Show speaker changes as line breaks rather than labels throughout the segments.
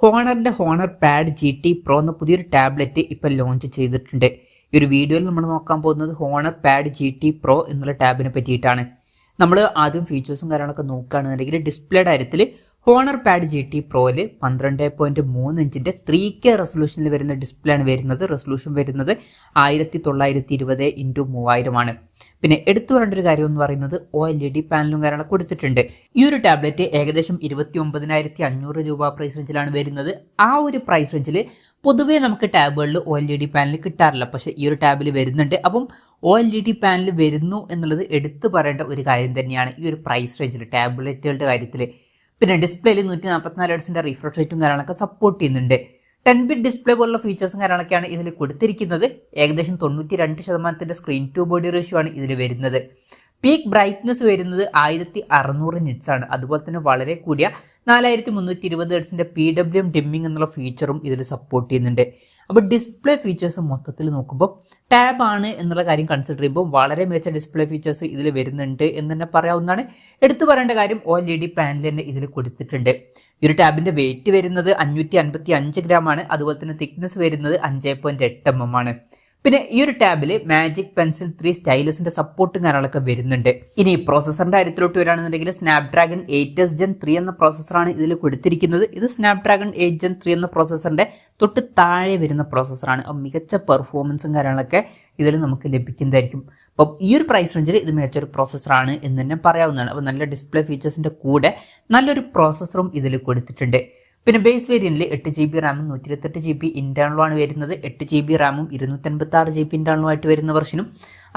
ഹോണറിന്റെ honour pad GT Pro എന്ന പുതിയൊരു tablet ഇപ്പോൾ ലോഞ്ച് ചെയ്തിട്ടുണ്ട്. ഈ ഒരു വീഡിയോയിൽ നമ്മൾ നോക്കാൻ പോകുന്നത് ഹോണർ പാഡ് GT Pro എന്നുള്ള ടാബിനെ പറ്റിയിട്ടാണ്. നമ്മൾ ആദ്യം ഫീച്ചേഴ്സും കാര്യങ്ങളൊക്കെ നോക്കുകയാണെന്നുണ്ടെങ്കിൽ ഡിസ്പ്ലേയുടെ കാര്യത്തിൽ ഹോണർ പാഡ് GT Proയിൽ 12.3 ഇഞ്ചിന്റെ 3K റെസൊല്യൂഷനിൽ വരുന്ന ഡിസ്പ്ലേ ആണ് വരുന്നത്. റെസൊല്യൂഷൻ വരുന്നത് 1920x3000 ആണ്. പിന്നെ എടുത്തു പറയേണ്ട ഒരു കാര്യം എന്ന് പറയുന്നത് OLED പാനലും കാര്യങ്ങളൊക്കെ കൊടുത്തിട്ടുണ്ട്. ഈ ഒരു ടാബ്ലറ്റ് ഏകദേശം 29,500 രൂപ പ്രൈസ് റേഞ്ചിലാണ് വരുന്നത്. ആ ഒരു പ്രൈസ് റേഞ്ചിൽ പൊതുവേ നമുക്ക് ടാബുകളിൽ OLED പാനൽ കിട്ടാറില്ല, പക്ഷേ ഈ ഒരു ടാബിൽ വരുന്നുണ്ട്. അപ്പം OLED പാനൽ വരുന്നു എന്നുള്ളത് എടുത്തു പറയേണ്ട ഒരു കാര്യം തന്നെയാണ് ഈ ഒരു പ്രൈസ് റേഞ്ചിൽ ടാബ്ലറ്റുകളുടെ കാര്യത്തിൽ. പിന്നെ ഡിസ്പ്ലേയിൽ 144 ഹെർട്സിന്റെ റിഫ്രഷ് റേറ്റും കാര്യങ്ങളൊക്കെ സപ്പോർട്ട് ചെയ്യുന്നുണ്ട്. 10-bit ഡിസ്പ്ലേ പോലുള്ള ഫീച്ചേഴ്സും കാര്യങ്ങളൊക്കെയാണ് ഇതിൽ കൊടുത്തിരിക്കുന്നത്. ഏകദേശം 92% സ്ക്രീൻ ടു ബോഡി റേഷ്യോ ആണ് ഇതിൽ വരുന്നത്. പീക്ക് ബ്രൈറ്റ്നസ് വരുന്നത് 1600 നിറ്റ്സ് ആണ്. അതുപോലെ തന്നെ വളരെ കൂടിയ 4320 ഹെർട്സിന്റെ PWM ഡിമ്മിങ് എന്നുള്ള ഫീച്ചറും ഇതിൽ സപ്പോർട്ട് ചെയ്യുന്നുണ്ട്. അപ്പോൾ ഡിസ്പ്ലേ ഫീച്ചേഴ്സ് മൊത്തത്തിൽ നോക്കുമ്പോൾ ടാബ് ആണ് എന്നുള്ള കാര്യം കൺസിഡർ ചെയ്യുമ്പോൾ വളരെ മികച്ച ഡിസ്പ്ലേ ഫീച്ചേഴ്സ് ഇതിൽ വരുന്നുണ്ട് എന്ന് തന്നെ പറയാവുന്നതാണ്. എടുത്തു പറയേണ്ട കാര്യം OLED പാനൽ തന്നെ ഇതിൽ കൊടുത്തിട്ടുണ്ട്. ഈ ഒരു ടാബിന്റെ വെയിറ്റ് വരുന്നത് 555 ഗ്രാം ആണ്. അതുപോലെ തന്നെ തിക്നെസ് വരുന്നത് 5.8 mm ആണ്. പിന്നെ ഈ ഒരു ടാബിൽ മാജിക് പെൻസിൽ 3 സ്റ്റൈലസിന്റെ സപ്പോർട്ടും കാര്യങ്ങളൊക്കെ വരുന്നുണ്ട്. ഇനി പ്രോസസറിന്റെ കാര്യത്തിലോട്ട് വരികയാണെന്നുണ്ടെങ്കിൽ സ്നാപ്ഡ്രാഗൺ 8s Gen 3 എന്ന പ്രോസസറാണ് ഇതിൽ കൊടുത്തിരിക്കുന്നത്. ഇത് സ്നാപ്ഡ്രാഗൺ 8 Gen 3 എന്ന പ്രോസസറിന്റെ തൊട്ട് താഴെ വരുന്ന പ്രോസസറാണ്. മികച്ച പെർഫോമൻസും കാര്യങ്ങളൊക്കെ ഇതിൽ നമുക്ക് ലഭിക്കുന്നതായിരിക്കും. അപ്പം ഈ ഒരു പ്രൈസ് റേഞ്ചിൽ ഇത് മികച്ചൊരു പ്രോസസറാണ് എന്ന് തന്നെ പറയാവുന്നതാണ്. അപ്പോൾ നല്ല ഡിസ്പ്ലേ ഫീച്ചേഴ്സിന്റെ കൂടെ നല്ലൊരു പ്രോസസറും ഇതിൽ കൊടുത്തിട്ടുണ്ട്. പിന്നെ ബേസ് വേരിയന്റിൽ 8GB റാമും 128GB ഇന്റേണലും ആണ് വരുന്നത്. 8GB റാമും 256GB ഇന്റേണലുമായിട്ട് വരുന്ന വെർഷനും,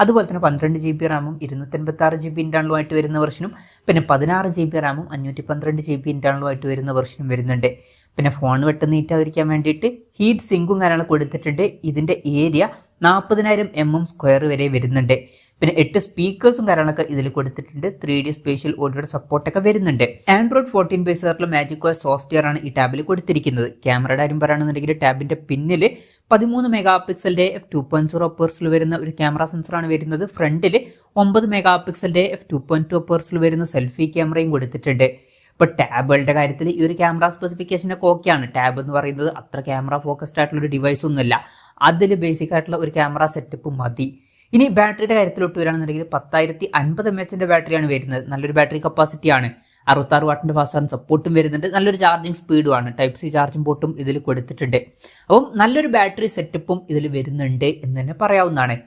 അതുപോലെ തന്നെ 12GB റാമും 256GB ഇന്റേണലുമായിട്ട് വരുന്ന വെർഷനും, പിന്നെ 16GB റാമും 512GB ഇന്റേണലുമായിട്ട് വരുന്ന വെർഷനും വരുന്നുണ്ട്. പിന്നെ ഫോൺ പെട്ടെന്ന് നീറ്റാതിരിക്കാൻ വേണ്ടിയിട്ട് ഹീറ്റ് സിങ്കും കാര്യങ്ങളും കൊടുത്തിട്ടുണ്ട്. ഇതിന്റെ ഏരിയ 40,000 mm² വരെ വരുന്നുണ്ട്. പിന്നെ 8 സ്പീക്കേഴ്സും കാര്യങ്ങളൊക്കെ ഇതിൽ കൊടുത്തിട്ടുണ്ട്. 3D സ്പേഷ്യൽ ഓഡിയോയുടെ സപ്പോർട്ടൊക്കെ വരുന്നുണ്ട്. Android 14 ബേസ് ആയിട്ടുള്ള മാജിക് OS സോഫ്റ്റ്വെയർ ആണ് ഈ ടാബിൽ കൊടുത്തിരിക്കുന്നത്. ക്യാമറയുടെ കാര്യം പറയുകയാണെന്നുണ്ടെങ്കിൽ ടാബിന്റെ പിന്നിൽ 13 മെഗാപിക്സലിന്റെ f2.0 അപ്പേഴ്സിൽ വരുന്ന ഒരു ക്യാമറ സെൻസറാണ് വരുന്നത്. ഫ്രണ്ടിൽ 9 മെഗാപിക്സലിന്റെ f2.2 അപ്പേഴ്സിൽ വരുന്ന സെൽഫി ക്യാമറയും കൊടുത്തിട്ടുണ്ട്. ഇപ്പോൾ ടാബുകളുടെ കാര്യത്തിൽ ഈ ഒരു ക്യാമറ സ്പെസിഫിക്കേഷനൊക്കെ ഓക്കെയാണ്. ടാബ് എന്ന് പറയുന്നത് അത്ര ക്യാമറ ഫോക്കസ്ഡ് ആയിട്ടുള്ള ഒരു ഡിവൈസ് ഒന്നുമല്ല. അതിൽ ബേസിക് ആയിട്ടുള്ള ഒരു ക്യാമറ സെറ്റപ്പ് മതി. ഇനി ബാറ്ററിയുടെ കാര്യത്തിലോട്ട് വരികയാണെന്നുണ്ടെങ്കിൽ 10,050 mAh ബാറ്ററിയാണ് വരുന്നത്. നല്ലൊരു ബാറ്ററി കപ്പാസിറ്റിയാണ്. 66 വാട്ടിന്റെ ഫാസ്റ്റ് സപ്പോർട്ടും വരുന്നുണ്ട്. നല്ലൊരു ചാർജിങ് സ്പീഡുമാണ്. Type-C ചാർജിംഗ് പോർട്ടും ഇതിൽ കൊടുത്തിട്ടുണ്ട്. അപ്പം നല്ലൊരു ബാറ്ററി സെറ്റപ്പും ഇതിൽ വരുന്നുണ്ട് എന്ന് തന്നെ പറയാവുന്നതാണ്.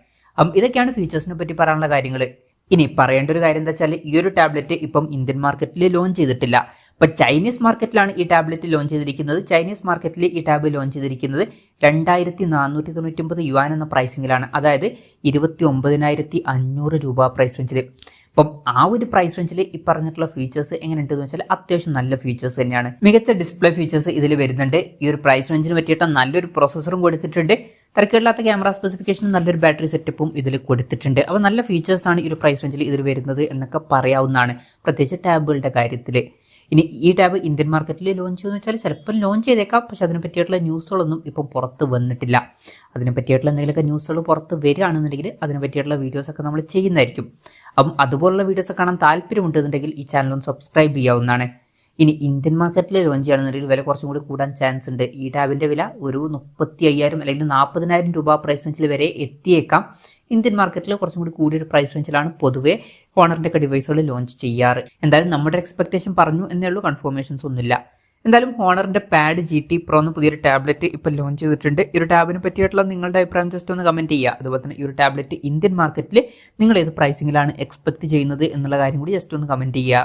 ഇതൊക്കെയാണ് ഫീച്ചേഴ്സിനെ പറ്റി പറയാനുള്ള കാര്യങ്ങൾ. ഇനി പറയേണ്ട ഒരു കാര്യം എന്താ വെച്ചാൽ ഈ ഒരു ടാബ്ലറ്റ് ഇപ്പം ഇന്ത്യൻ മാർക്കറ്റിൽ ലോഞ്ച് ചെയ്തിട്ടില്ല. ഇപ്പം ചൈനീസ് മാർക്കറ്റിലാണ് ഈ ടാബ്ലറ്റ് ലോഞ്ച് ചെയ്തിരിക്കുന്നത്. ചൈനീസ് മാർക്കറ്റിൽ ഈ ടാബ് ലോഞ്ച് ചെയ്തിരിക്കുന്നത് 2499 യുവാൻ എന്ന പ്രൈസിങ്ങിലാണ്. അതായത് 29,500 രൂപ പ്രൈസ് റേഞ്ചിൽ. അപ്പം ആ ഒരു പ്രൈസ് റേഞ്ചിൽ ഈ പറഞ്ഞിട്ടുള്ള ഫീച്ചേഴ്സ് എങ്ങനെയുണ്ടെന്ന് വെച്ചാൽ അത്യാവശ്യം നല്ല ഫീച്ചേഴ്സ് തന്നെയാണ്. മികച്ച ഡിസ്പ്ലേ ഫീച്ചേഴ്സ് ഇതിൽ വരുന്നുണ്ട്. ഈ ഒരു പ്രൈസ് റേഞ്ചിന് പറ്റിയിട്ട് നല്ലൊരു പ്രോസസ്സറും കൊടുത്തിട്ടുണ്ട്. തിരക്കേടില്ലാത്ത ക്യാമറ സ്പെസിഫിക്കേഷനും നല്ലൊരു ബാറ്ററി സെറ്റപ്പും ഇതിൽ കൊടുത്തിട്ടുണ്ട്. അപ്പോൾ നല്ല ഫീച്ചേഴ്സാണ് ഈ ഒരു പ്രൈസ് റേഞ്ചിൽ ഇതിൽ വരുന്നത് എന്നൊക്കെ പറയാവുന്നതാണ്, പ്രത്യേകിച്ച് ടാബുകളുടെ കാര്യത്തിൽ. ഇനി ഈ ടാബ് ഇന്ത്യൻ മാർക്കറ്റിൽ ലോഞ്ച് ചെയ്യുമെന്ന് വെച്ചാൽ ചിലപ്പോൾ ലോഞ്ച് ചെയ്തേക്കാം, പക്ഷെ അതിനെ പറ്റിയിട്ടുള്ള ന്യൂസുകളൊന്നും ഇപ്പം പുറത്ത് വന്നിട്ടില്ല. അതിനെ പറ്റിയിട്ടുള്ള എന്തെങ്കിലുമൊക്കെ ന്യൂസുകൾ പുറത്ത് വരികയാണെന്നുണ്ടെങ്കിൽ അതിനെ പറ്റിയിട്ടുള്ള വീഡിയോസൊക്കെ നമ്മൾ ചെയ്യുന്നതായിരിക്കും. അപ്പം അതുപോലുള്ള വീഡിയോസ് കാണാൻ താല്പര്യമുണ്ടെന്നുണ്ടെങ്കിൽ ഈ ചാനലൊന്ന് സബ്സ്ക്രൈബ് ചെയ്യാവുന്നതാണ്. ഇനി ഇന്ത്യൻ മാർക്കറ്റിൽ ലോഞ്ച് ചെയ്യുകയാണെന്നുണ്ടെങ്കിൽ വില കുറച്ചും കൂടി കൂടാൻ ചാൻസ് ഉണ്ട്. ഈ ടാബിൻ്റെ വില ഒരു 35,000 അല്ലെങ്കിൽ 40,000 രൂപ പ്രൈസ് റേഞ്ചിൽ വരെ എത്തിയേക്കാം. ഇന്ത്യൻ മാർക്കറ്റിൽ കുറച്ചും കൂടി കൂടിയൊരു പ്രൈസ് റേഞ്ചിലാണ് പൊതുവെ ഹോണറിൻ്റെ ഒക്കെ ഡിവൈസുകൾ ലോഞ്ച് ചെയ്യാറ്. എന്തായാലും നമ്മുടെ എക്സ്പെക്ടേഷൻ പറഞ്ഞു എന്നേ ഉള്ളൂ, കൺഫർമേഷൻസ് ഒന്നുമില്ല. എന്തായാലും ഹോണറിൻ്റെ പാഡ് GT Pro എന്ന പുതിയൊരു ടാബ്ലറ്റ് ഇപ്പോൾ ലോഞ്ച് ചെയ്തിട്ടുണ്ട്. ഈ ഒരു ടാബിനെ പറ്റിയിട്ടുള്ള നിങ്ങളുടെ അഭിപ്രായം ജസ്റ്റ് ഒന്ന് കമൻറ്റ് ചെയ്യുക. അതുപോലെ തന്നെ ഈ ഒരു ടാബ്ലറ്റ് ഇന്ത്യൻ മാർക്കറ്റിൽ നിങ്ങൾ ഏത് പ്രൈസിങ്ങിലാണ് എക്സ്പെക്ട് ചെയ്യുന്നത് എന്നുള്ള കാര്യം കൂടി ജസ്റ്റ് ഒന്ന് കമൻറ്റ് ചെയ്യുക.